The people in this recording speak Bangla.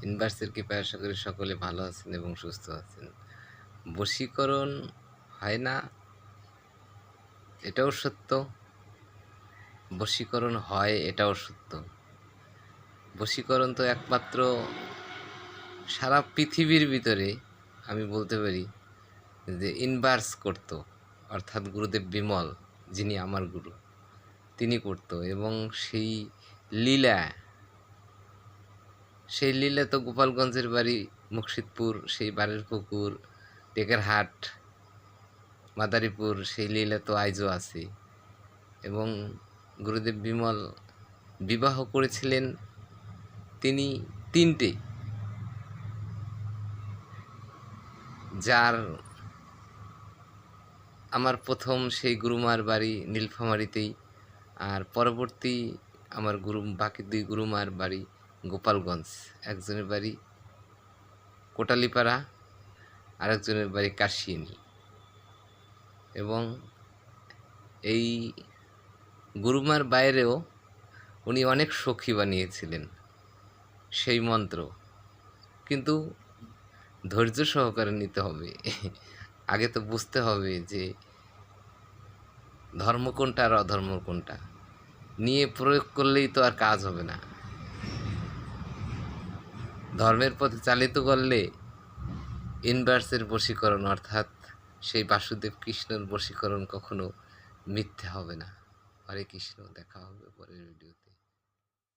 ইউনিভার্সের কৃপায় আশা করি সকলে ভালো আছেন এবং সুস্থ আছেন। বশীকরণ হয় না এটাও সত্য, বশীকরণ হয় এটাও সত্য। বশীকরণ তো একমাত্র সারা পৃথিবীর ভিতরে আমি বলতে পারি যে ইনভার্স করত, অর্থাৎ গুরুদেব বিমল যিনি আমার গুরু তিনি করত। এবং লীলা সেই লীলা তো গোপালগঞ্জের বাড়ি মুর্শিদপুর, সেই বাড়ির পুকুর, টেকেরহাট, মাদারীপুর, সেই লীলা তো আজও আছে। এবং গুরুদেব বিমল বিবাহ করেছিলেন তিনি তিনটে, যার আমার প্রথম সেই গুরুমার বাড়ি নীলফামারীতেই, আর পরবর্তী আমার বাকি দুই গুরুমার বাড়ি গোপালগঞ্জ। একজনের বাড়ি কোটালীপাড়া, আরেকজনের বাড়ি কাশিয়ানী। এবং এই গুরুমার বাইরেও উনি অনেক সখী বানিয়েছিলেন সেই মন্ত্র, কিন্তু ধৈর্য সহকারে নিতে হবে। আগে তো বুঝতে হবে যে ধর্ম কোনটা আর অধর্ম কোনটা, নিয়ে প্রয়োগ করলেই তো আর কাজ হবে না। ধর্মের পথে চালিত করলে ইনভার্সের বশীকরণ, অর্থাৎ সেই বাসুদেব কৃষ্ণের বশীকরণ কখনো মিথ্যে হবে না। হরে কৃষ্ণ, দেখা হবে পরের ভিডিওতে।